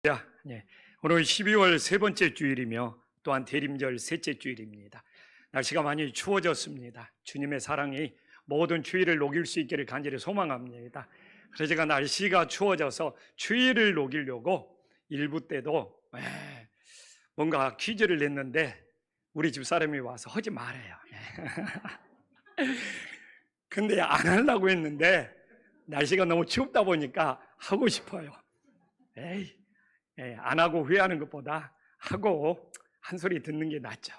네. 오늘 12월 세 번째 주일이며 또한 대림절 셋째 주일입니다. 날씨가 많이 추워졌습니다. 주님의 사랑이 모든 추위를 녹일 수 있기를 간절히 소망합니다. 그래서 제가 날씨가 추워져서 추위를 녹이려고 일부 때도 뭔가 퀴즈를 냈는데 우리 집사람이 와서 하지 말아요. 근데 안 하려고 했는데 날씨가 너무 춥다 보니까 하고 싶어요. 안 하고 후회하는 것보다 하고 한 소리 듣는 게 낫죠.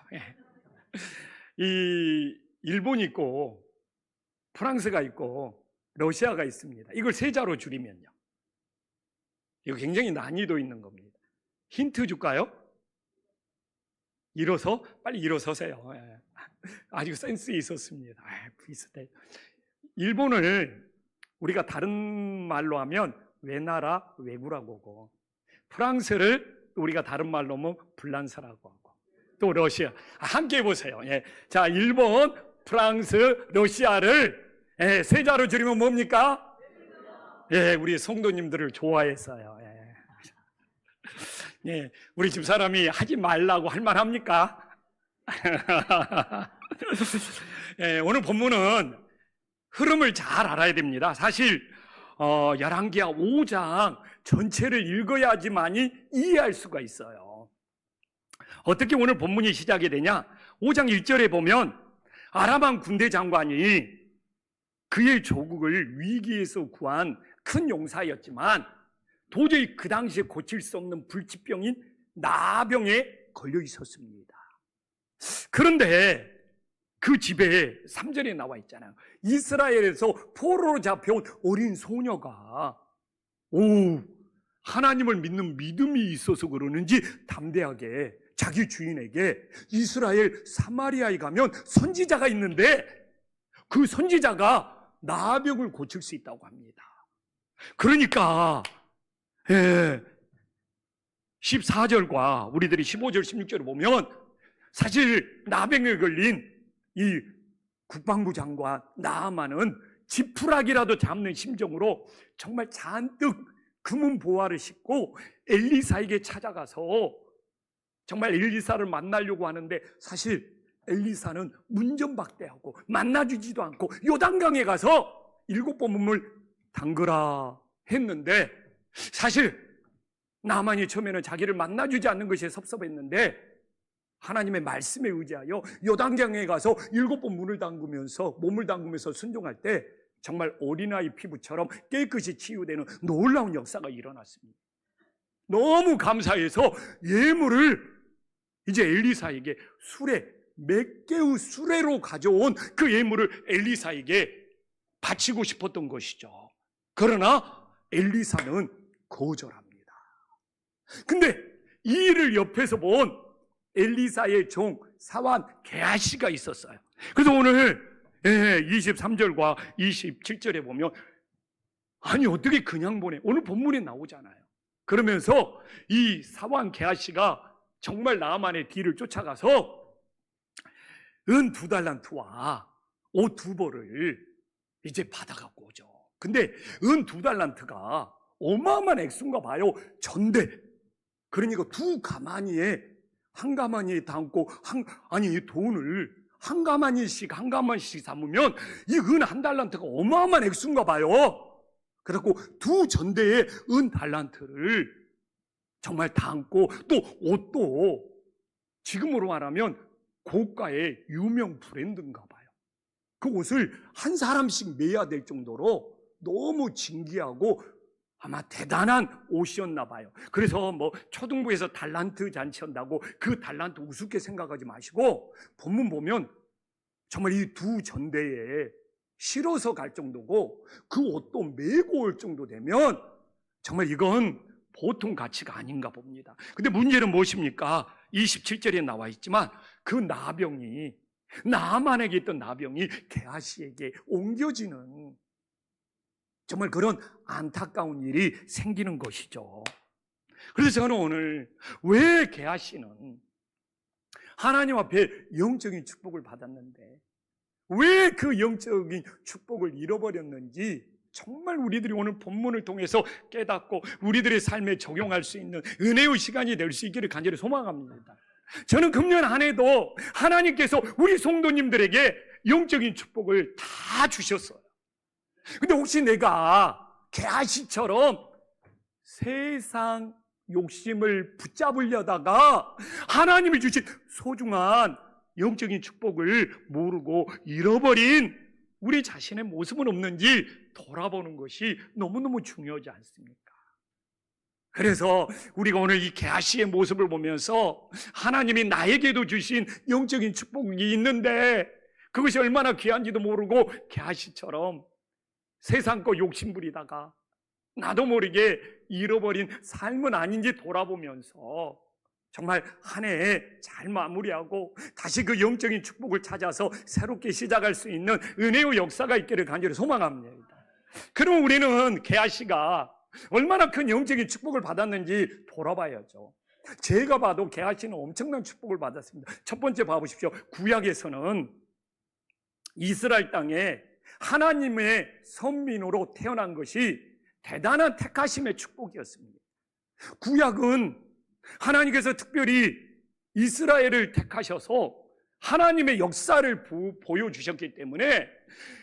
이 일본이 있고 프랑스가 있고 러시아가 있습니다. 이걸 세 자로 줄이면요, 이거 굉장히 난이도 있는 겁니다. 힌트 줄까요? 빨리 일어서세요. 아주 센스 있었습니다. 비슷해요. 일본을 우리가 다른 말로 하면 외나라, 외구라고 하고, 프랑스를 우리가 다른 말로 하면 불란서라고 하고, 또 러시아. 함께 해보세요. 자, 일본, 프랑스, 러시아를 세 자로 줄이면 뭡니까? 우리 성도님들을 좋아했어요. 우리 집사람이 하지 말라고 할 만합니까? 오늘 본문은 흐름을 잘 알아야 됩니다. 사실 열왕기하 5장 전체를 읽어야지만이 이해할 수가 있어요. 어떻게 오늘 본문이 시작이 되냐? 5장 1절에 보면 아람왕 군대 장관이 그의 조국을 위기에서 구한 큰 용사였지만 도저히 그 당시에 고칠 수 없는 불치병인 나병에 걸려 있었습니다. 그런데 그 집에 3절에 나와 있잖아요. 이스라엘에서 포로로 잡혀온 어린 소녀가 하나님을 믿는 믿음이 있어서 그러는지 담대하게 자기 주인에게 이스라엘 사마리아에 가면 선지자가 있는데 그 선지자가 나병을 고칠 수 있다고 합니다. 그러니까 14절과 우리들이 15절, 16절을 보면 사실 나병에 걸린 이 국방부 장관 나아만은 지푸라기라도 잡는 심정으로 정말 잔뜩 금은 보화를 싣고 엘리사에게 찾아가서 정말 엘리사를 만나려고 하는데 사실 엘리사는 문전박대하고 만나주지도 않고 요단강에 가서 7번 몸을 담그라 했는데, 사실 나만이 처음에는 자기를 만나주지 않는 것이 섭섭했는데 하나님의 말씀에 의지하여 요단강에 가서 7번 몸을 담그면서 순종할 때 정말 어린아이 피부처럼 깨끗이 치유되는 놀라운 역사가 일어났습니다. 너무 감사해서 예물을 이제 엘리사에게 몇 개의 수레로 가져온 그 예물을 엘리사에게 바치고 싶었던 것이죠. 그러나 엘리사는 거절합니다. 근데 이 일을 옆에서 본 엘리사의 종 사환 게하시가 있었어요. 그래서 오늘 23절과 27절에 보면 아니 어떻게 그냥 보내? 오늘 본문에 나오잖아요. 그러면서 이 사환 게하시가 정말 나아만의 뒤를 쫓아가서 은 2달란트와 옷 2벌을 이제 받아갖고 오죠. 근데 은 2달란트가 어마어마한 액수인가 봐요. 전대. 그러니까 2가마니에 한 가마니에 담고 이 돈을 한 가마니씩 담으면 이 은 1달란트가 어마어마한 액수인가 봐요. 그래갖고 2전대의 은 달란트를 정말 담고, 또 옷도 지금으로 말하면 고가의 유명 브랜드인가 봐요. 그 옷을 한 사람씩 매야 될 정도로 너무 진귀하고 아마 대단한 옷이었나 봐요. 그래서 초등부에서 달란트 잔치한다고 그 달란트 우습게 생각하지 마시고 본문 보면 정말 이 2전대에 실어서 갈 정도고 그 옷도 메고 올 정도 되면 정말 이건 보통 가치가 아닌가 봅니다. 근데 문제는 무엇입니까? 27절에 나와 있지만 그 나병이, 나아만에게 있던 나병이 게하시에게 옮겨지는 정말 그런 안타까운 일이 생기는 것이죠. 그래서 저는 오늘 왜 게하시는 하나님 앞에 영적인 축복을 받았는데 왜 그 영적인 축복을 잃어버렸는지 정말 우리들이 오늘 본문을 통해서 깨닫고 우리들의 삶에 적용할 수 있는 은혜의 시간이 될 수 있기를 간절히 소망합니다. 저는 금년 한 해도 하나님께서 우리 성도님들에게 영적인 축복을 다 주셨어요. 근데 혹시 내가 게하시처럼 세상 욕심을 붙잡으려다가 하나님이 주신 소중한 영적인 축복을 모르고 잃어버린 우리 자신의 모습은 없는지 돌아보는 것이 너무너무 중요하지 않습니까? 그래서 우리가 오늘 이 게하시의 모습을 보면서 하나님이 나에게도 주신 영적인 축복이 있는데 그것이 얼마나 귀한지도 모르고 게하시처럼 세상 거 욕심 부리다가 나도 모르게 잃어버린 삶은 아닌지 돌아보면서 정말 한 해 잘 마무리하고 다시 그 영적인 축복을 찾아서 새롭게 시작할 수 있는 은혜의 역사가 있기를 간절히 소망합니다. 그럼 우리는 게하시가 얼마나 큰 영적인 축복을 받았는지 돌아봐야죠. 제가 봐도 게하시는 엄청난 축복을 받았습니다. 첫 번째 봐보십시오. 구약에서는 이스라엘 땅에 하나님의 선민으로 태어난 것이 대단한 택하심의 축복이었습니다. 구약은 하나님께서 특별히 이스라엘을 택하셔서 하나님의 역사를 보여주셨기 때문에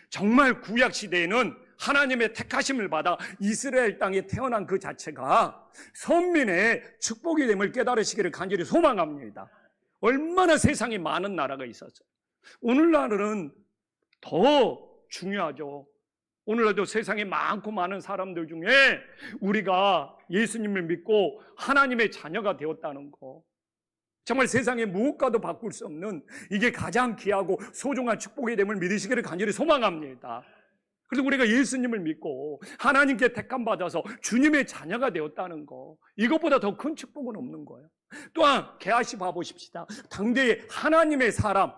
정말 구약 시대에는 하나님의 택하심을 받아 이스라엘 땅에 태어난 그 자체가 선민의 축복이 됨을 깨달으시기를 간절히 소망합니다. 얼마나 세상에 많은 나라가 있었어요. 오늘날은 더 중요하죠. 오늘날도 세상에 많고 많은 사람들 중에 우리가 예수님을 믿고 하나님의 자녀가 되었다는 거, 정말 세상에 무엇과도 바꿀 수 없는 이게 가장 귀하고 소중한 축복이 됨을 믿으시기를 간절히 소망합니다. 그래서 우리가 예수님을 믿고 하나님께 택함 받아서 주님의 자녀가 되었다는 거, 이것보다 더 큰 축복은 없는 거예요. 또한 게하시 봐보십시다. 당대의 하나님의 사람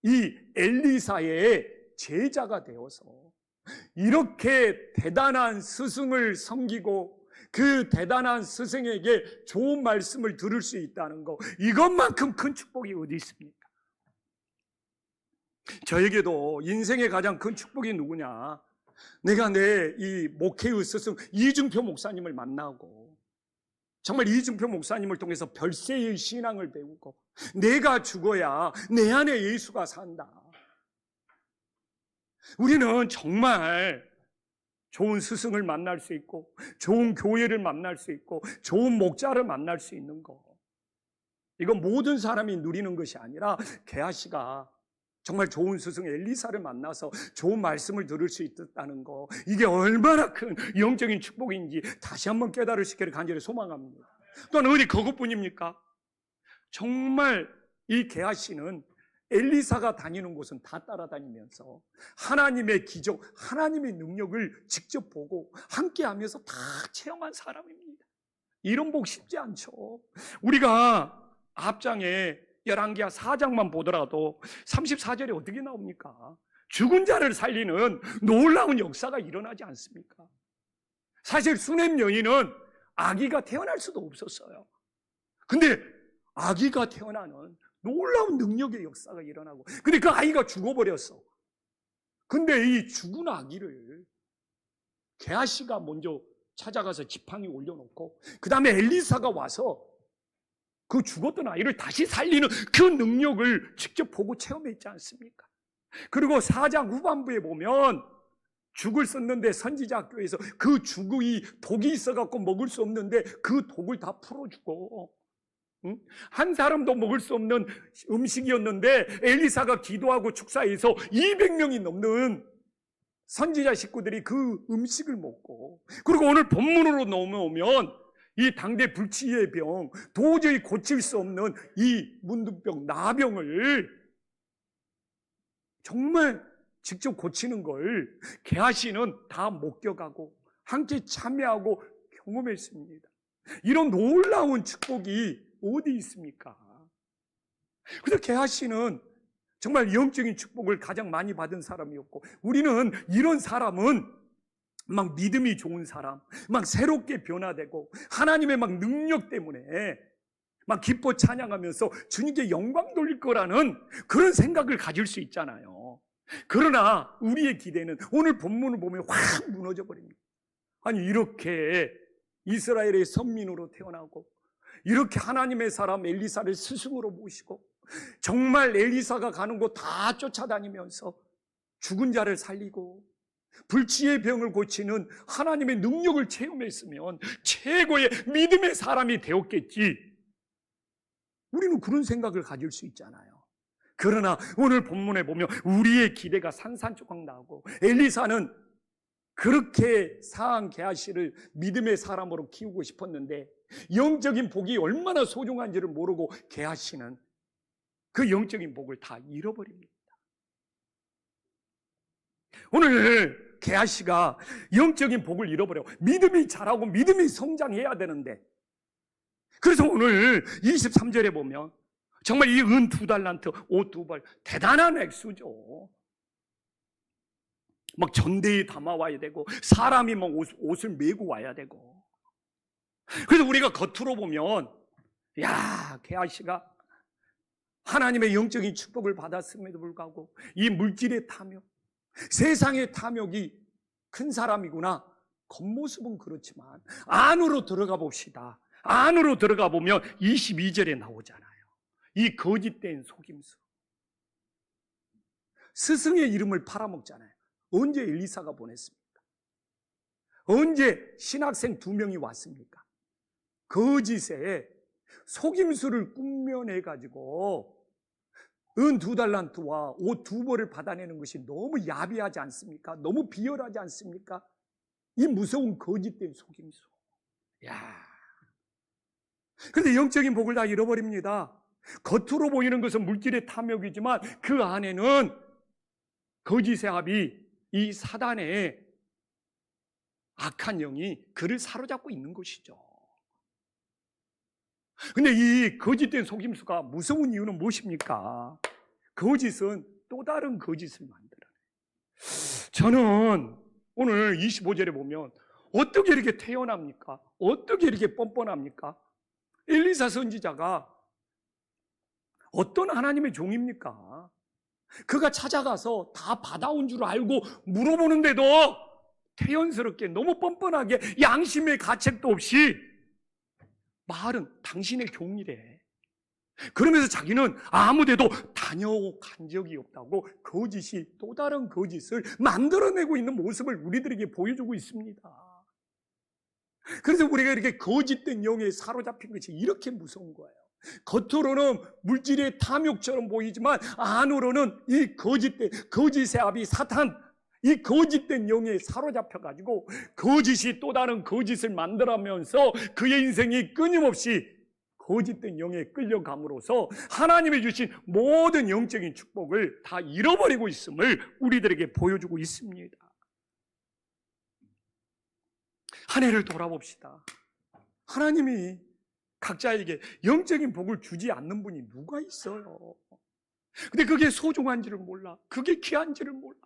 이 엘리사의 제자가 되어서 이렇게 대단한 스승을 섬기고 그 대단한 스승에게 좋은 말씀을 들을 수 있다는 거, 이것만큼 큰 축복이 어디 있습니까? 저에게도 인생의 가장 큰 축복이 누구냐? 내가 내 이 목회의 스승 이중표 목사님을 만나고 정말 이중표 목사님을 통해서 별세의 신앙을 배우고 내가 죽어야 내 안에 예수가 산다. 우리는 정말 좋은 스승을 만날 수 있고 좋은 교회를 만날 수 있고 좋은 목자를 만날 수 있는 거, 이건 모든 사람이 누리는 것이 아니라 게하시가 정말 좋은 스승 엘리사를 만나서 좋은 말씀을 들을 수 있다는 거, 이게 얼마나 큰 영적인 축복인지 다시 한번 깨달으시기를 간절히 소망합니다. 또한 어디 그것뿐입니까? 정말 이 게하시는 엘리사가 다니는 곳은 다 따라다니면서 하나님의 기적, 하나님의 능력을 직접 보고 함께하면서 다 체험한 사람입니다. 이런 복 쉽지 않죠. 우리가 앞장에 열왕기하 4장만 보더라도 34절에 어떻게 나옵니까? 죽은 자를 살리는 놀라운 역사가 일어나지 않습니까? 사실 수넴 여인은 아기가 태어날 수도 없었어요. 근데 아기가 태어나는 놀라운 능력의 역사가 일어나고, 근데 그 아이가 죽어버렸어. 근데 이 죽은 아기를 게하시가 먼저 찾아가서 지팡이 올려놓고 그 다음에 엘리사가 와서 그 죽었던 아이를 다시 살리는 그 능력을 직접 보고 체험했지 않습니까? 그리고 4장 후반부에 보면 죽을 썼는데 선지자 학교에서 그 죽의 독이 있어갖고 먹을 수 없는데 그 독을 다 풀어주고, 한 사람도 먹을 수 없는 음식이었는데 엘리사가 기도하고 축사해서 200명이 넘는 선지자 식구들이 그 음식을 먹고, 그리고 오늘 본문으로 넘어오면 이 당대 불치의 병, 도저히 고칠 수 없는 이 문둥병, 나병을 정말 직접 고치는 걸 게하시는 다 목격하고 함께 참여하고 경험했습니다. 이런 놀라운 축복이 어디 있습니까? 그래서 게하시는 정말 영적인 축복을 가장 많이 받은 사람이었고, 우리는 이런 사람은 막 믿음이 좋은 사람, 막 새롭게 변화되고 하나님의 막 능력 때문에 막 기뻐 찬양하면서 주님께 영광 돌릴 거라는 그런 생각을 가질 수 있잖아요. 그러나 우리의 기대는 오늘 본문을 보면 확 무너져 버립니다. 아니, 이렇게 이스라엘의 선민으로 태어나고 이렇게 하나님의 사람 엘리사를 스승으로 모시고 정말 엘리사가 가는 곳 다 쫓아다니면서 죽은 자를 살리고 불치의 병을 고치는 하나님의 능력을 체험했으면 최고의 믿음의 사람이 되었겠지. 우리는 그런 생각을 가질 수 있잖아요. 그러나 오늘 본문에 보면 우리의 기대가 산산조각 나고 엘리사는 그렇게 상한 게하시를 믿음의 사람으로 키우고 싶었는데 영적인 복이 얼마나 소중한지를 모르고 게하시는 그 영적인 복을 다 잃어버립니다. 오늘 게하시가 영적인 복을 잃어버려 믿음이 자라고 믿음이 성장해야 되는데, 그래서 오늘 23절에 보면 정말 이 은 2달란트, 옷 2벌, 대단한 액수죠. 막 전대에 담아와야 되고 사람이 막 옷을 메고 와야 되고. 그래서 우리가 겉으로 보면 야, 게하시가 하나님의 영적인 축복을 받았음에도 불구하고 이 물질의 탐욕, 세상의 탐욕이 큰 사람이구나. 겉모습은 그렇지만 안으로 들어가 봅시다. 안으로 들어가 보면 22절에 나오잖아요. 이 거짓된 속임수. 스승의 이름을 팔아먹잖아요. 언제 엘리사가 보냈습니까? 언제 신학생 2명이 왔습니까? 거짓에 속임수를 꾸며내가지고 은 2달란트와 옷 2벌을 받아내는 것이 너무 야비하지 않습니까? 너무 비열하지 않습니까? 이 무서운 거짓된 속임수. 야. 그런데 영적인 복을 다 잃어버립니다. 겉으로 보이는 것은 물질의 탐욕이지만 그 안에는 거짓의 합이 이 사단의 악한 영이 그를 사로잡고 있는 것이죠. 근데 이 거짓된 속임수가 무서운 이유는 무엇입니까? 거짓은 또 다른 거짓을 만들어내요. 저는 오늘 25절에 보면 어떻게 이렇게 태어납니까? 어떻게 이렇게 뻔뻔합니까? 엘리사 선지자가 어떤 하나님의 종입니까? 그가 찾아가서 다 받아온 줄 알고 물어보는데도 태연스럽게 너무 뻔뻔하게 양심의 가책도 없이 말은 당신의 종이래. 그러면서 자기는 아무데도 다녀간 적이 없다고 거짓이 또 다른 거짓을 만들어내고 있는 모습을 우리들에게 보여주고 있습니다. 그래서 우리가 이렇게 거짓된 영에 사로잡힌 것이 이렇게 무서운 거예요. 겉으로는 물질의 탐욕처럼 보이지만 안으로는 이 거짓의 압이 사탄, 이 거짓된 영에 사로잡혀가지고 거짓이 또 다른 거짓을 만들어가면서 그의 인생이 끊임없이 거짓된 영에 끌려감으로써 하나님이 주신 모든 영적인 축복을 다 잃어버리고 있음을 우리들에게 보여주고 있습니다. 한 해를 돌아봅시다. 하나님이 각자에게 영적인 복을 주지 않는 분이 누가 있어요? 근데 그게 소중한지를 몰라. 그게 귀한지를 몰라.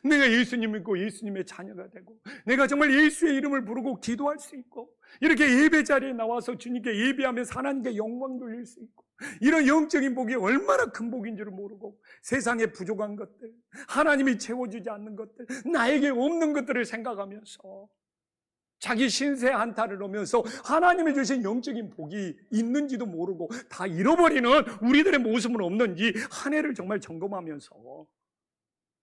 내가 예수님 믿고 예수님의 자녀가 되고 내가 정말 예수의 이름을 부르고 기도할 수 있고 이렇게 예배 자리에 나와서 주님께 예배하면서 하나님께 영광 돌릴 수 있고 이런 영적인 복이 얼마나 큰 복인지를 모르고 세상에 부족한 것들, 하나님이 채워주지 않는 것들, 나에게 없는 것들을 생각하면서 자기 신세 한탄을 하면서 하나님이 주신 영적인 복이 있는지도 모르고 다 잃어버리는 우리들의 모습은 없는지 한 해를 정말 점검하면서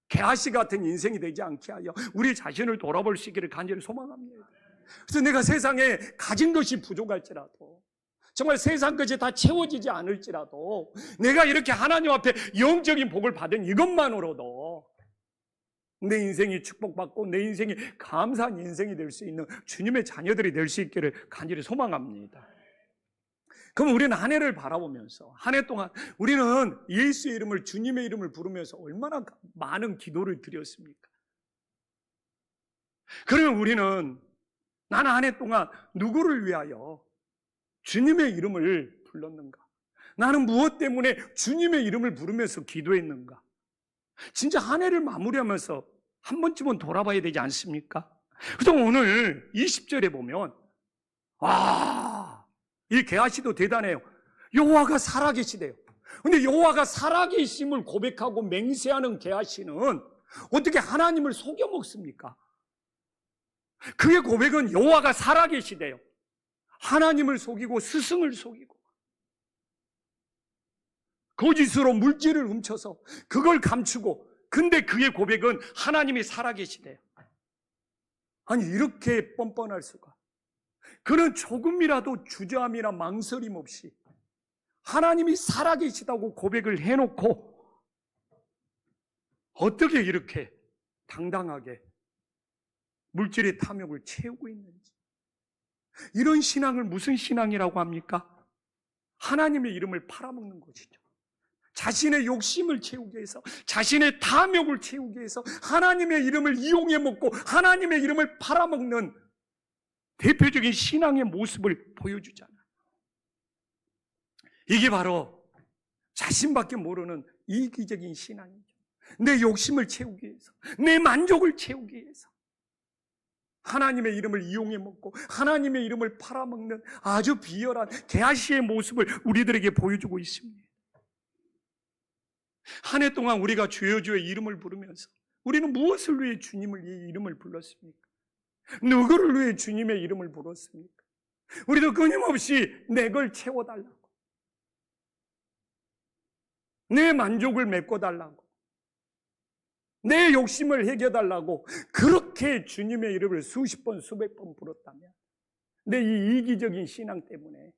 게하시 같은 인생이 되지 않게 하여 우리 자신을 돌아볼 수 있기를 간절히 소망합니다. 그래서 내가 세상에 가진 것이 부족할지라도 정말 세상 것이 다 채워지지 않을지라도 내가 이렇게 하나님 앞에 영적인 복을 받은 이것만으로도 내 인생이 축복받고 내 인생이 감사한 인생이 될 수 있는 주님의 자녀들이 될 수 있기를 간절히 소망합니다. 그럼 우리는 한 해를 바라보면서 한 해 동안 우리는 예수의 이름을, 주님의 이름을 부르면서 얼마나 많은 기도를 드렸습니까? 그러면 우리는 나는 한 해 동안 누구를 위하여 주님의 이름을 불렀는가? 나는 무엇 때문에 주님의 이름을 부르면서 기도했는가? 진짜 한 해를 마무리하면서 한 번쯤은 돌아봐야 되지 않습니까? 그래서 오늘 20절에 보면 이 게하시도 대단해요. 여호와가 살아계시대요. 근데 여호와가 살아계심을 고백하고 맹세하는 게하시는 어떻게 하나님을 속여 먹습니까? 그의 고백은 여호와가 살아계시대요. 하나님을 속이고 스승을 속이고 거짓으로 물질을 훔쳐서 그걸 감추고, 근데 그의 고백은 하나님이 살아계시대요. 아니, 이렇게 뻔뻔할 수가. 그는 조금이라도 주저함이나 망설임 없이 하나님이 살아계시다고 고백을 해놓고 어떻게 이렇게 당당하게 물질의 탐욕을 채우고 있는지. 이런 신앙을 무슨 신앙이라고 합니까? 하나님의 이름을 팔아먹는 것이죠. 자신의 욕심을 채우기 위해서, 자신의 탐욕을 채우기 위해서 하나님의 이름을 이용해 먹고 하나님의 이름을 팔아먹는 대표적인 신앙의 모습을 보여주잖아요. 이게 바로 자신밖에 모르는 이기적인 신앙이죠. 내 욕심을 채우기 위해서, 내 만족을 채우기 위해서 하나님의 이름을 이용해 먹고 하나님의 이름을 팔아먹는 아주 비열한 게하시의 모습을 우리들에게 보여주고 있습니다. 한 해 동안 우리가 주여 주여 이름을 부르면서 우리는 무엇을 위해 주님을 이 이름을 불렀습니까? 누구를 위해 주님의 이름을 불렀습니까? 우리도 끊임없이 내 걸 채워달라고, 내 만족을 메꿔달라고, 내 욕심을 해결달라고 그렇게 주님의 이름을 수십 번 수백 번 불렀다면 내 이 이기적인 신앙 때문에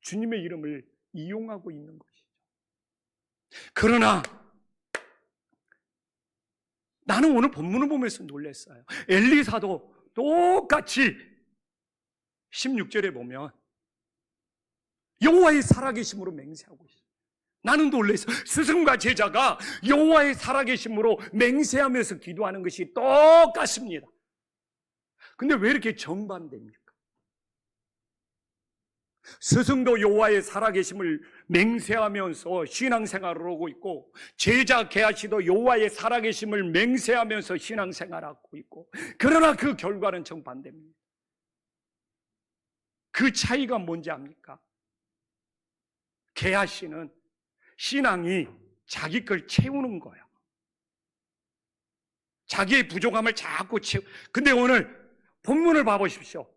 주님의 이름을 이용하고 있는 것이죠. 그러나 나는 오늘 본문을 보면서 놀랐어요. 엘리사도 똑같이 16절에 보면 여호와의 살아계심으로 맹세하고 있어요. 나는 놀랐어요. 스승과 제자가 여호와의 살아계심으로 맹세하면서 기도하는 것이 똑같습니다. 근데 왜 이렇게 정반대입니까? 스승도 여호와의 살아계심을 맹세하면서 신앙생활을 하고 있고, 제자 게하시도 여호와의 살아계심을 맹세하면서 신앙생활을 하고 있고, 그러나 그 결과는 정반대입니다. 그 차이가 뭔지 압니까? 게하시는 신앙이 자기 걸 채우는 거예요. 자기의 부족함을 자꾸 채우. 근데 오늘 본문을 봐보십시오.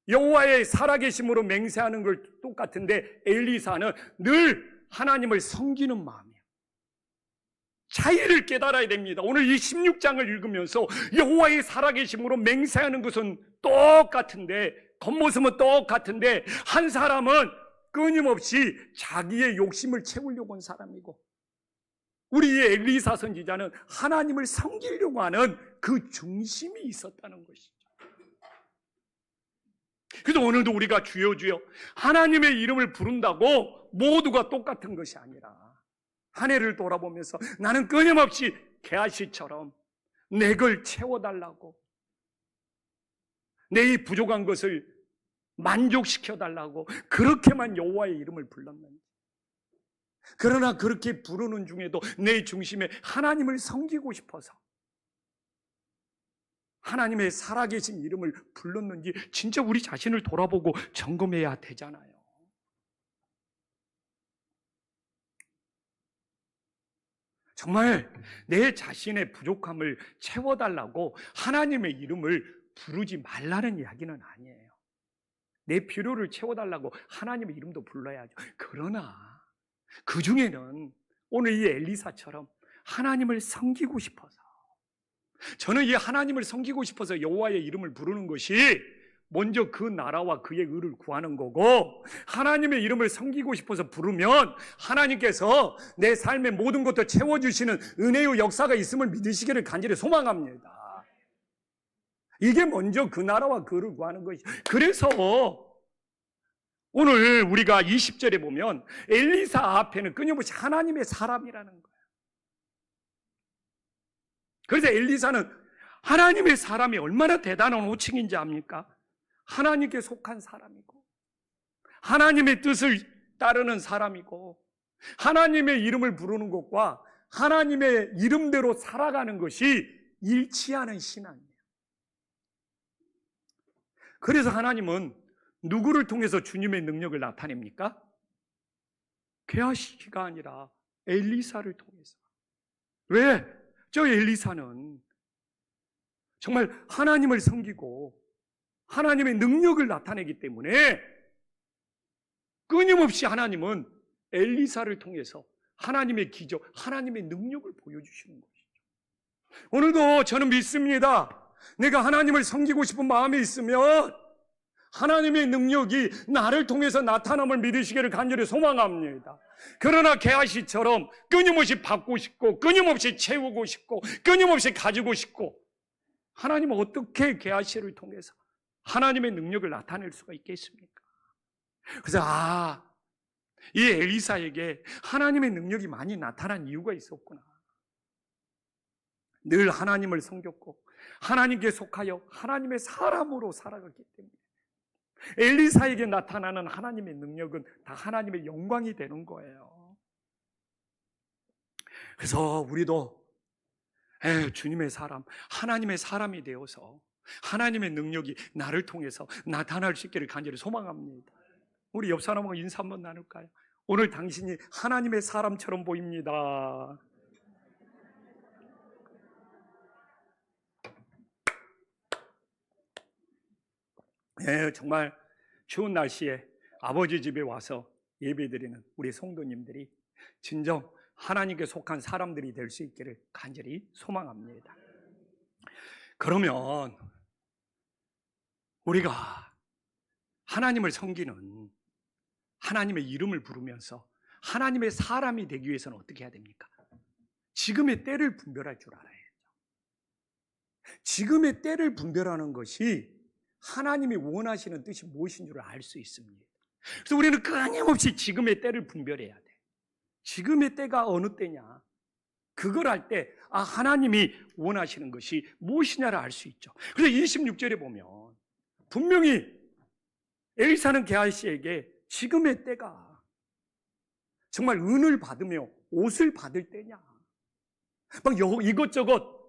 여호와의 살아계심으로 맹세하는 걸 똑같은데 엘리사는 늘 하나님을 섬기는 마음이에요. 차이를 깨달아야 됩니다. 오늘 이 16장을 읽으면서 여호와의 살아계심으로 맹세하는 것은 똑같은데, 겉모습은 똑같은데, 한 사람은 끊임없이 자기의 욕심을 채우려고 한 사람이고, 우리 엘리사 선지자는 하나님을 섬기려고 하는 그 중심이 있었다는 것이죠. 그래서 오늘도 우리가 주여 주여 하나님의 이름을 부른다고 모두가 똑같은 것이 아니라 한 해를 돌아보면서 나는 끊임없이 게하시처럼 내 걸 채워달라고, 내 이 부족한 것을 만족시켜달라고 그렇게만 여호와의 이름을 불렀는지, 그러나 그렇게 부르는 중에도 내 중심에 하나님을 섬기고 싶어서 하나님의 살아계신 이름을 불렀는지 진짜 우리 자신을 돌아보고 점검해야 되잖아요. 정말 내 자신의 부족함을 채워달라고 하나님의 이름을 부르지 말라는 이야기는 아니에요. 내 필요를 채워달라고 하나님의 이름도 불러야죠. 그러나 그 중에는 오늘 이 엘리사처럼 하나님을 섬기고 싶어서, 저는 이 하나님을 섬기고 싶어서 여호와의 이름을 부르는 것이 먼저 그 나라와 그의 의를 구하는 거고, 하나님의 이름을 섬기고 싶어서 부르면 하나님께서 내 삶의 모든 것도 채워주시는 은혜의 역사가 있음을 믿으시기를 간절히 소망합니다. 이게 먼저 그 나라와 그 의를 구하는 것이죠. 그래서 오늘 우리가 20절에 보면 엘리사 앞에는 끊임없이 하나님의 사람이라는 거예요. 그래서 엘리사는 하나님의 사람이 얼마나 대단한 호칭인지 압니까? 하나님께 속한 사람이고, 하나님의 뜻을 따르는 사람이고, 하나님의 이름을 부르는 것과 하나님의 이름대로 살아가는 것이 일치하는 신앙이에요. 그래서 하나님은 누구를 통해서 주님의 능력을 나타냅니까? 게하시가 아니라 엘리사를 통해서. 왜? 저 엘리사는 정말 하나님을 섬기고 하나님의 능력을 나타내기 때문에 끊임없이 하나님은 엘리사를 통해서 하나님의 기적, 하나님의 능력을 보여주시는 것이죠. 오늘도 저는 믿습니다. 내가 하나님을 섬기고 싶은 마음이 있으면 하나님의 능력이 나를 통해서 나타남을 믿으시기를 간절히 소망합니다. 그러나 게하시처럼 끊임없이 받고 싶고 끊임없이 채우고 싶고 끊임없이 가지고 싶고, 하나님은 어떻게 게하시를 통해서 하나님의 능력을 나타낼 수가 있겠습니까? 그래서 이 엘리사에게 하나님의 능력이 많이 나타난 이유가 있었구나. 늘 하나님을 섬겼고 하나님께 속하여 하나님의 사람으로 살아갔기 때문에 엘리사에게 나타나는 하나님의 능력은 다 하나님의 영광이 되는 거예요. 그래서 우리도 주님의 사람, 하나님의 사람이 되어서 하나님의 능력이 나를 통해서 나타날 수 있기를 간절히 소망합니다. 우리 옆 사람하고 인사 한번 나눌까요? 오늘 당신이 하나님의 사람처럼 보입니다. 정말 추운 날씨에 아버지 집에 와서 예배드리는 우리 성도님들이 진정 하나님께 속한 사람들이 될 수 있기를 간절히 소망합니다. 그러면 우리가 하나님을 섬기는, 하나님의 이름을 부르면서 하나님의 사람이 되기 위해서는 어떻게 해야 됩니까? 지금의 때를 분별할 줄 알아야죠. 지금의 때를 분별하는 것이 하나님이 원하시는 뜻이 무엇인 줄 알 수 있습니다. 그래서 우리는 끊임없이 지금의 때를 분별해야 돼. 지금의 때가 어느 때냐, 그걸 알 때 하나님이 원하시는 것이 무엇이냐를 알 수 있죠. 그래서 26절에 보면 분명히 엘리사는 게하시에게 지금의 때가 정말 은을 받으며 옷을 받을 때냐, 막 이것저것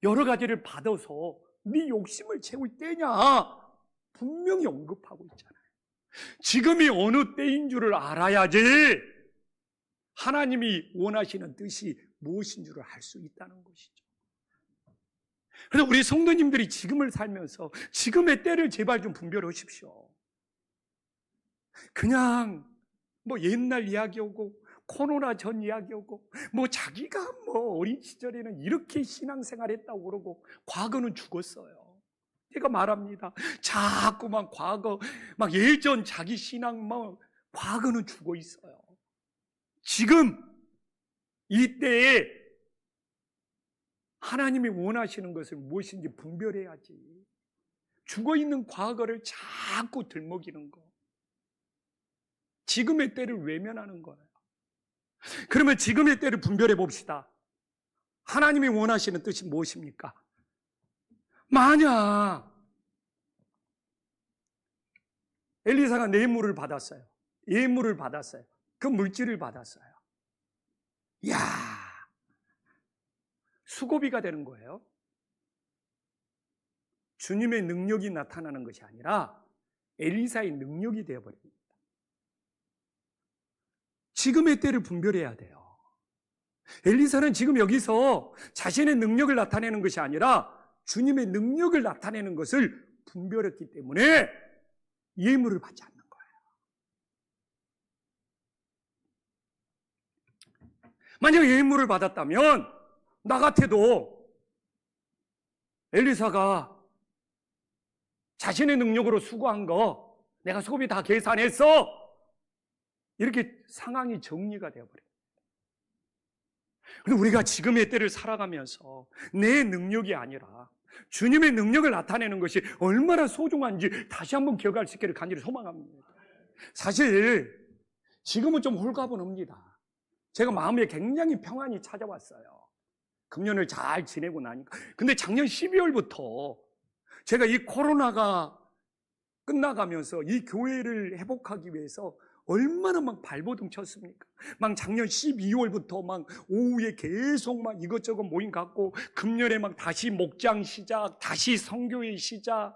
여러 가지를 받아서 네 욕심을 채울 때냐, 분명히 언급하고 있잖아요. 지금이 어느 때인 줄을 알아야지 하나님이 원하시는 뜻이 무엇인 줄을 알 수 있다는 것이죠. 그래서 우리 성도님들이 지금을 살면서 지금의 때를 제발 좀 분별하십시오. 그냥 옛날 이야기하고 코로나 전 이야기하고 자기가 어린 시절에는 이렇게 신앙생활 했다고 그러고 과거는 죽었어요. 제가 말합니다. 자꾸만 과거, 예전 자기 신앙 과거는 죽어 있어요. 지금 이때에 하나님이 원하시는 것을 무엇인지 분별해야지. 죽어있는 과거를 자꾸 들먹이는 거, 지금의 때를 외면하는 거예요. 그러면 지금의 때를 분별해 봅시다. 하나님이 원하시는 뜻이 무엇입니까? 만약 엘리사가 뇌물을 받았어요, 예물을 받았어요, 그 물질을 받았어요. 이야, 수고비가 되는 거예요. 주님의 능력이 나타나는 것이 아니라 엘리사의 능력이 되어버립니다. 지금의 때를 분별해야 돼요. 엘리사는 지금 여기서 자신의 능력을 나타내는 것이 아니라 주님의 능력을 나타내는 것을 분별했기 때문에 예물을 받지 않는 거예요. 만약 예물을 받았다면 나 같아도 엘리사가 자신의 능력으로 수고한 거 내가 수고비 다 계산했어, 이렇게 상황이 정리가 되어버려요. 그런데 우리가 지금의 때를 살아가면서 내 능력이 아니라 주님의 능력을 나타내는 것이 얼마나 소중한지 다시 한번 기억할 수 있기를 간절히 소망합니다. 사실 지금은 좀 홀가분합니다. 제가 마음에 굉장히 평안이 찾아왔어요. 금년을 잘 지내고 나니까. 근데 작년 12월부터 제가 이 코로나가 끝나가면서 이 교회를 회복하기 위해서 얼마나 발버둥 쳤습니까? 작년 12월부터 오후에 계속 이것저것 모임 갖고 금년에 다시 목장 시작, 다시 선교회 시작,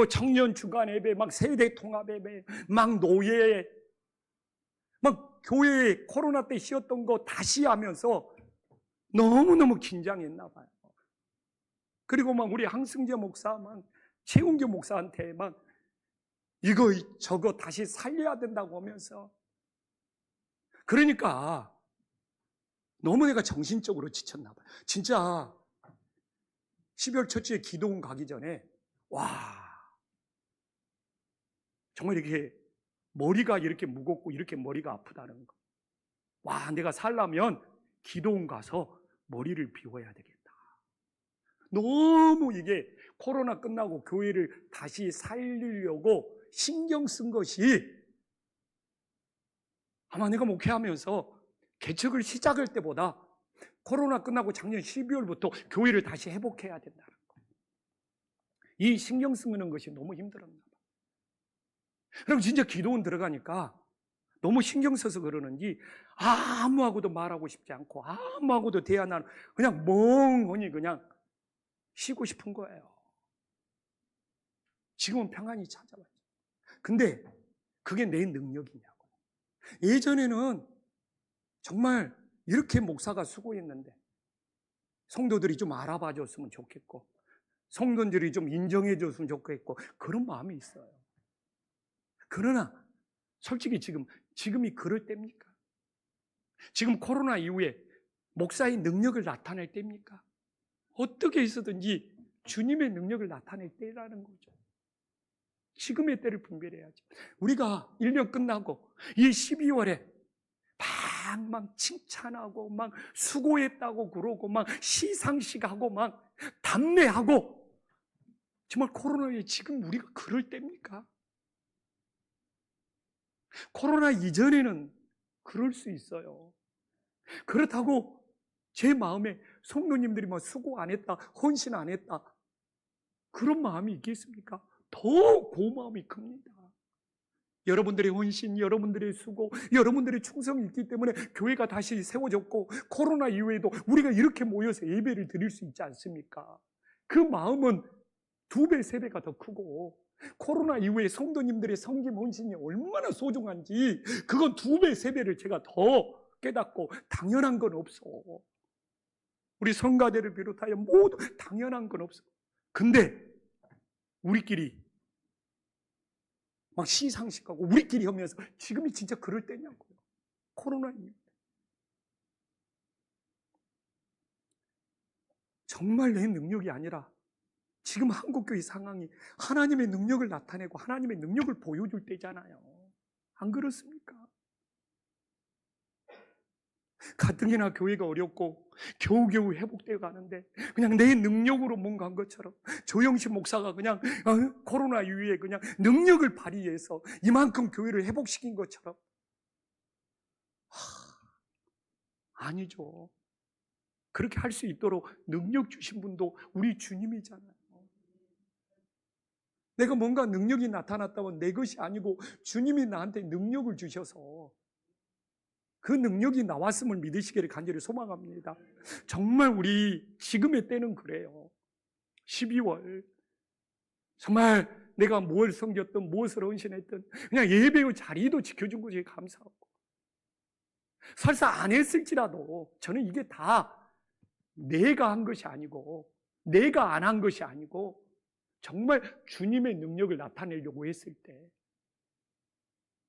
청년 주간 예배, 세대 통합 예배, 노예, 교회에 코로나 때 쉬었던 거 다시 하면서 너무너무 긴장했나 봐요. 그리고 막 우리 항승재 목사, 막 최은교 목사한테 막 이거 저거 다시 살려야 된다고 하면서, 그러니까 너무 내가 정신적으로 지쳤나 봐요. 진짜 12월 첫 주에 기도원 가기 전에 정말 이렇게 머리가 이렇게 무겁고 이렇게 머리가 아프다는 거. 내가 살려면 기도원 가서 머리를 비워야 되겠다. 너무 이게 코로나 끝나고 교회를 다시 살리려고 신경 쓴 것이, 아마 내가 목회하면서 개척을 시작할 때보다 코로나 끝나고 작년 12월부터 교회를 다시 회복해야 된다는 거. 이 신경 쓰는 것이 너무 힘들었나 봐. 그럼 진짜 기도원 들어가니까 너무 신경 써서 그러는지 아무하고도 말하고 싶지 않고 아무하고도 대화 안 하고 그냥 멍하니 그냥 쉬고 싶은 거예요. 지금은 평안이 찾아왔죠. 근데 그게 내 능력이냐고. 예전에는 정말 이렇게 목사가 수고했는데 성도들이 좀 알아봐 줬으면 좋겠고 성도들이 좀 인정해 줬으면 좋겠고 그런 마음이 있어요. 그러나 솔직히 지금이 그럴 때입니까? 지금 코로나 이후에 목사의 능력을 나타낼 때입니까? 어떻게 해서든지 주님의 능력을 나타낼 때라는 거죠. 지금의 때를 분별해야죠. 우리가 1년 끝나고 이 12월에 막 칭찬하고 막 수고했다고 그러고 막 시상식하고 막 담례하고, 정말 코로나에 지금 우리가 그럴 때입니까? 코로나 이전에는 그럴 수 있어요. 그렇다고 제 마음에 성도님들이 막 수고 안 했다, 헌신 안 했다, 그런 마음이 있겠습니까? 더 고마움이 큽니다. 여러분들의 헌신, 여러분들의 수고, 여러분들의 충성이 있기 때문에 교회가 다시 세워졌고 코로나 이후에도 우리가 이렇게 모여서 예배를 드릴 수 있지 않습니까? 그 마음은 2배, 3배가 더 크고 코로나 이후에 성도님들의 섬김, 헌신이 얼마나 소중한지 그건 2배, 3배를 제가 더 깨닫고, 당연한 건 없어. 우리 성가대를 비롯하여 모두 당연한 건 없어. 근데 우리끼리 막 시상식하고 우리끼리 하면서 지금이 진짜 그럴 때냐고요. 코로나 이후에. 정말 내 능력이 아니라 지금 한국교회 상황이 하나님의 능력을 나타내고 하나님의 능력을 보여줄 때잖아요. 안 그렇습니까? 가뜩이나 교회가 어렵고 겨우겨우 회복되어 가는데 그냥 내 능력으로 뭔가 한 것처럼, 조영신 목사가 그냥 코로나 이후에 그냥 능력을 발휘해서 이만큼 교회를 회복시킨 것처럼. 아니죠. 그렇게 할 수 있도록 능력 주신 분도 우리 주님이잖아요. 내가 뭔가 능력이 나타났다면 내 것이 아니고 주님이 나한테 능력을 주셔서 그 능력이 나왔음을 믿으시기를 간절히 소망합니다. 정말 우리 지금의 때는 그래요. 12월 정말 내가 뭘 섬겼든 무엇을 헌신했든 그냥 예배의 자리도 지켜준 것이 감사하고, 설사 안 했을지라도 저는 이게 다 내가 한 것이 아니고 내가 안 한 것이 아니고 정말 주님의 능력을 나타내려고 했을 때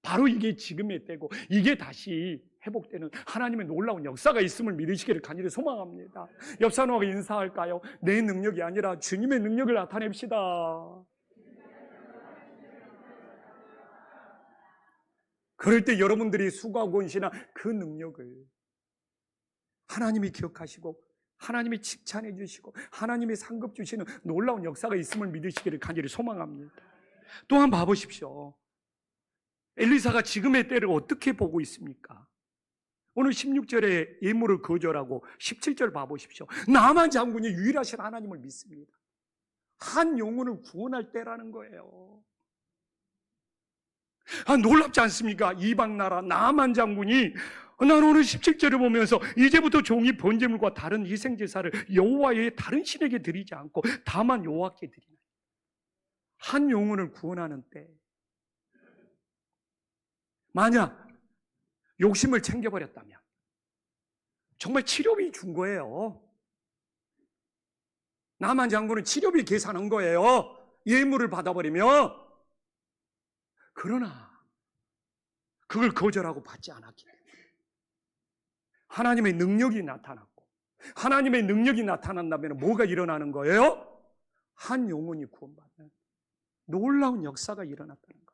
바로 이게 지금의 때고 이게 다시 회복되는 하나님의 놀라운 역사가 있음을 믿으시기를 간절히 소망합니다. 옆 사람하고 인사할까요? 내 능력이 아니라 주님의 능력을 나타냅시다. 그럴 때 여러분들이 수고하고 헌신한 그 능력을 하나님이 기억하시고 하나님이 칭찬해 주시고 하나님이 상급 주시는 놀라운 역사가 있음을 믿으시기를 간절히 소망합니다. 또한 봐보십시오. 엘리사가 지금의 때를 어떻게 보고 있습니까? 오늘 16절에 예물을 거절하고 17절 봐보십시오. 나만 장군이 유일하신 하나님을 믿습니다. 한 영혼을 구원할 때라는 거예요. 놀랍지 않습니까? 이방 나라 나만 장군이, 나는 오늘 17절을 보면서 이제부터 종이 번제물과 다른 희생제사를 여호와의 다른 신에게 드리지 않고 다만 여호와께 드리나. 한 영혼을 구원하는 때, 만약 욕심을 챙겨버렸다면 정말 치료비 준 거예요. 나만 장군은 치료비 계산한 거예요. 예물을 받아버리며. 그러나 그걸 거절하고 받지 않았기 때문에 하나님의 능력이 나타났고, 하나님의 능력이 나타난다면 뭐가 일어나는 거예요? 한 영혼이 구원받는 놀라운 역사가 일어났다는 겁니다.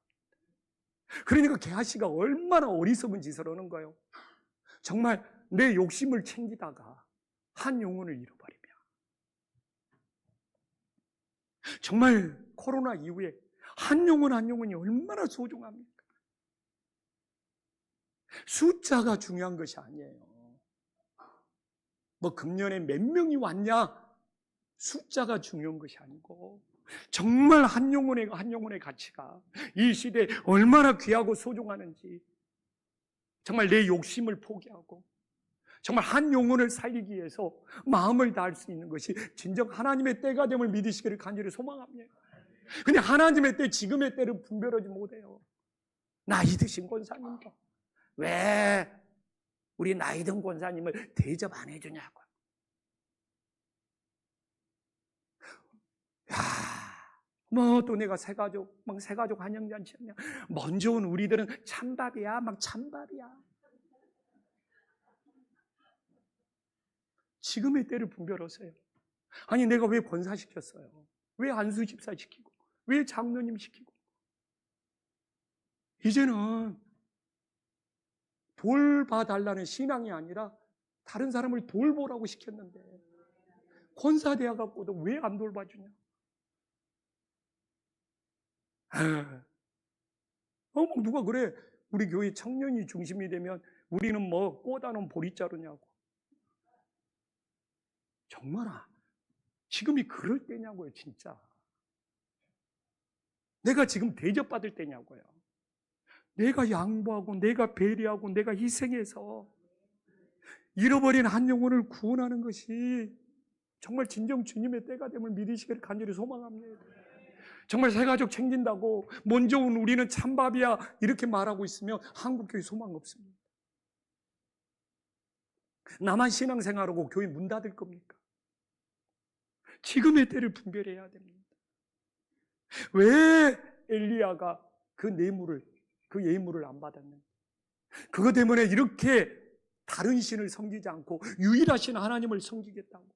그러니까 게하시가 얼마나 어리석은 짓을 하는 거예요. 정말 내 욕심을 챙기다가 한 영혼을 잃어버리며, 정말 코로나 이후에 한 영혼 한 영혼이 얼마나 소중합니까? 숫자가 중요한 것이 아니에요. 뭐 금년에 몇 명이 왔냐, 숫자가 중요한 것이 아니고 정말 한 영혼의 가치가 이 시대에 얼마나 귀하고 소중하는지, 정말 내 욕심을 포기하고 정말 한 영혼을 살리기 위해서 마음을 다할 수 있는 것이 진정 하나님의 때가 됨을 믿으시기를 간절히 소망합니다. 근데 하나님의 때, 지금의 때를 분별하지 못해요. 나이 드신 권사님도 왜 우리 나이 든 권사님을 대접 안 해주냐고. 뭐 또 내가 새가족 환영잔치 하냐. 먼저 온 우리들은 찬밥이야, 막 찬밥이야. 지금의 때를 분별하세요. 아니 내가 왜 권사시켰어요? 왜 안수집사 시키고? 왜 장로님 시키고? 이제는 돌봐달라는 신앙이 아니라 다른 사람을 돌보라고 시켰는데 권사 되어갖고도 왜 안 돌봐주냐? 누가 그래? 우리 교회 청년이 중심이 되면 우리는 뭐 꼬다는 보리자루냐고. 정말아, 지금이 그럴 때냐고요, 진짜. 내가 지금 대접받을 때냐고요. 내가 양보하고 내가 배려하고 내가 희생해서 잃어버린 한 영혼을 구원하는 것이 정말 진정 주님의 때가 됨을 믿으시기를 간절히 소망합니다. 정말 새가족 챙긴다고 먼저 온 우리는 찬밥이야 이렇게 말하고 있으면 한국교회 소망 없습니다. 나만 신앙생활하고 교회 문 닫을 겁니까? 지금의 때를 분별해야 됩니다. 왜 엘리야가 그 예물을 안 받았는지, 그것 때문에 이렇게 다른 신을 섬기지 않고 유일하신 하나님을 섬기겠다고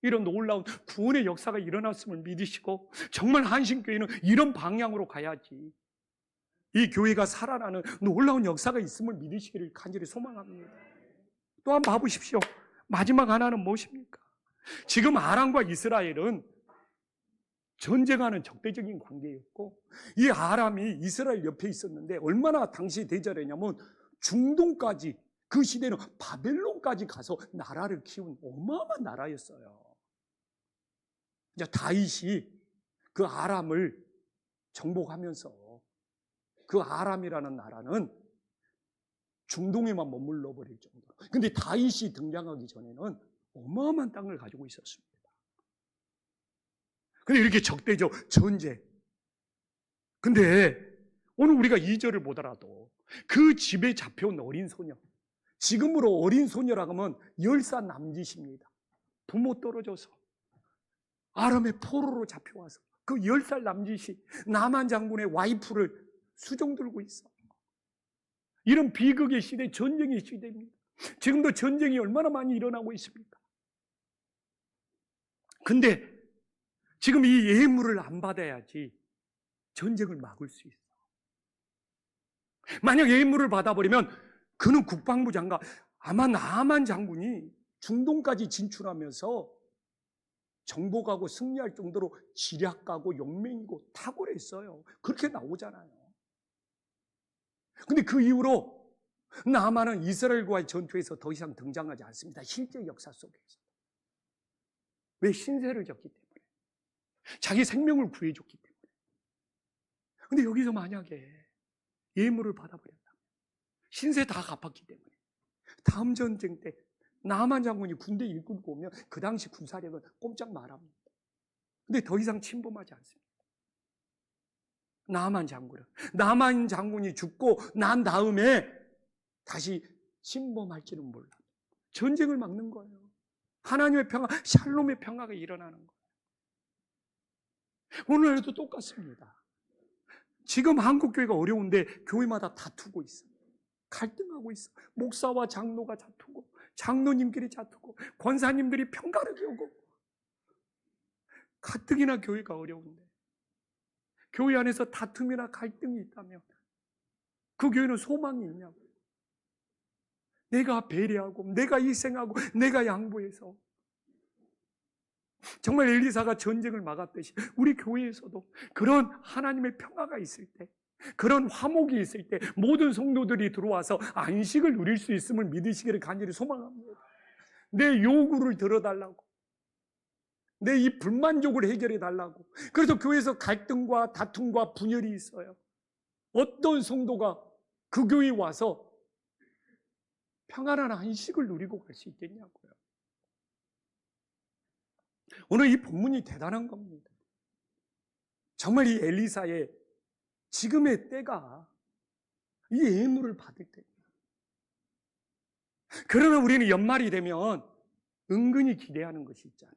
이런 놀라운 구원의 역사가 일어났음을 믿으시고, 정말 한신교회는 이런 방향으로 가야지 이 교회가 살아나는 놀라운 역사가 있음을 믿으시기를 간절히 소망합니다. 또한 봐보십시오. 마지막 하나는 무엇입니까? 지금 아람과 이스라엘은 전쟁하는 적대적인 관계였고, 이 아람이 이스라엘 옆에 있었는데 얼마나 당시 대절했냐면 중동까지, 그 시대는 바벨론까지 가서 나라를 키운 어마어마한 나라였어요. 이제 다윗이 그 아람을 정복하면서 그 아람이라는 나라는 중동에만 머물러 버릴 정도로. 근데 다윗이 등장하기 전에는 어마어마한 땅을 가지고 있었습니다. 근데 이렇게 적대적 전쟁. 근데 오늘 우리가 2절을 보더라도 그 집에 잡혀온 어린 소녀, 지금으로 어린 소녀라고 하면 10살 남짓입니다. 부모 떨어져서 아람의 포로로 잡혀와서 그 10살 남짓이 나만 장군의 와이프를 수종 들고 있어. 이런 비극의 시대, 전쟁의 시대입니다. 지금도 전쟁이 얼마나 많이 일어나고 있습니까? 근데 지금 이 예물을 안 받아야지 전쟁을 막을 수 있어. 만약 예물을 받아버리면 그는 국방부 장관, 아마 나만 장군이 중동까지 진출하면서 정복하고 승리할 정도로 지략가고 용맹이고 탁월했어요. 그렇게 나오잖아요. 근데 그 이후로 나만은 이스라엘과의 전투에서 더 이상 등장하지 않습니다. 실제 역사 속에서. 왜? 신세를 졌기 때문에. 자기 생명을 구해줬기 때문에. 근데 여기서 만약에 예물을 받아버렸다면, 신세 다 갚았기 때문에 다음 전쟁 때 나만 장군이 군대 일꾼고 오면 그 당시 군사력은 꼼짝 말합니다. 근데 더 이상 침범하지 않습니다. 나만 장군이 죽고 난 다음에 다시 침범할지는 몰라. 전쟁을 막는 거예요. 하나님의 평화, 샬롬의 평화가 일어나는 거예요. 오늘도 똑같습니다. 지금 한국교회가 어려운데 교회마다 다투고 있어요. 갈등하고 있어. 목사와 장로가 다투고, 장로님끼리 다투고, 권사님들이 평가를 배우고. 가뜩이나 교회가 어려운데, 교회 안에서 다툼이나 갈등이 있다면 그 교회는 소망이 있냐고요. 내가 배려하고, 내가 희생하고, 내가 양보해서 정말 엘리사가 전쟁을 막았듯이 우리 교회에서도 그런 하나님의 평화가 있을 때, 그런 화목이 있을 때 모든 성도들이 들어와서 안식을 누릴 수 있음을 믿으시기를 간절히 소망합니다. 내 요구를 들어달라고, 내 이 불만족을 해결해 달라고. 그래서 교회에서 갈등과 다툼과 분열이 있어요. 어떤 성도가 그 교회에 와서 평안한 안식을 누리고 갈 수 있겠냐고요. 오늘 이 본문이 대단한 겁니다. 정말 이 엘리사의 지금의 때가 이 예물을 받을 때입니다. 그러나 우리는 연말이 되면 은근히 기대하는 것이 있잖아요.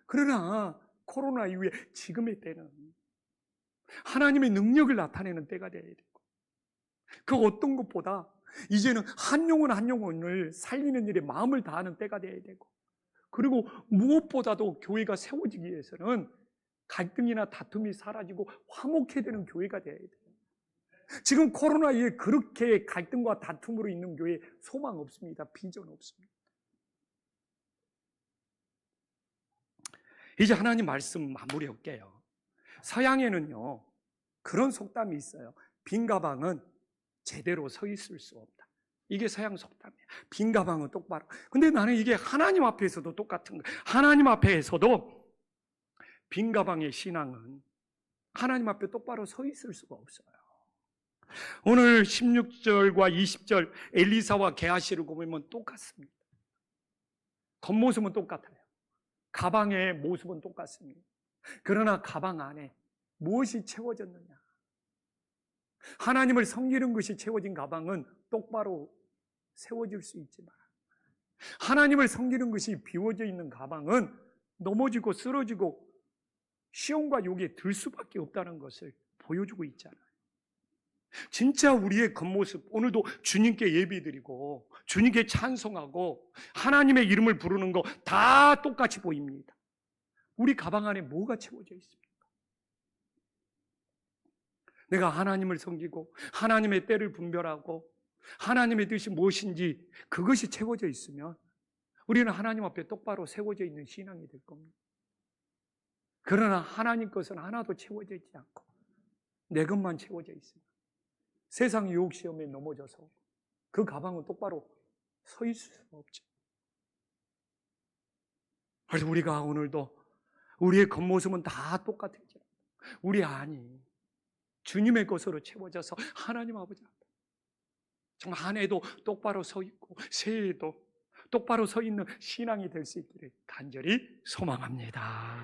그러나 코로나 이후에 지금의 때는 하나님의 능력을 나타내는 때가 되어야 되고, 그 어떤 것보다 이제는 한 영혼 한 영혼을 살리는 일에 마음을 다하는 때가 되어야 되고, 그리고 무엇보다도 교회가 세워지기 위해서는 갈등이나 다툼이 사라지고 화목해야 되는 교회가 되어야 돼요. 지금 코로나 이후에 그렇게 갈등과 다툼으로 있는 교회에 소망 없습니다. 비전 없습니다. 이제 하나님 말씀 마무리할게요. 서양에는요, 그런 속담이 있어요. 빈 가방은 제대로 서 있을 수 없다. 이게 서양 속담이에요. 빈 가방은 똑바로. 근데 나는 이게 하나님 앞에서도 똑같은 거예요. 하나님 앞에서도 빈 가방의 신앙은 하나님 앞에 똑바로 서 있을 수가 없어요. 오늘 16절과 20절 엘리사와 게하시를 보면 똑같습니다. 겉모습은 똑같아요. 가방의 모습은 똑같습니다. 그러나 가방 안에 무엇이 채워졌느냐? 하나님을 섬기는 것이 채워진 가방은 똑바로 세워질 수 있지만, 하나님을 섬기는 것이 비워져 있는 가방은 넘어지고 쓰러지고 시험과 욕에 들 수밖에 없다는 것을 보여주고 있잖아요. 진짜 우리의 겉모습, 오늘도 주님께 예배드리고 주님께 찬송하고 하나님의 이름을 부르는 거 다 똑같이 보입니다. 우리 가방 안에 뭐가 채워져 있습니까? 내가 하나님을 섬기고 하나님의 때를 분별하고 하나님의 뜻이 무엇인지 그것이 채워져 있으면 우리는 하나님 앞에 똑바로 세워져 있는 신앙이 될 겁니다. 그러나 하나님 것은 하나도 채워져 있지 않고 내 것만 채워져 있습니다. 세상 유혹 시험에 넘어져서 그 가방은 똑바로 서 있을 수가 없죠. 그래서 우리가 오늘도 우리의 겉모습은 다 똑같을지 우리 안이 주님의 것으로 채워져서 하나님 아버지 앞에 정말 한 해도 똑바로 서 있고 새해에도 똑바로 서 있는 신앙이 될 수 있기를 간절히 소망합니다.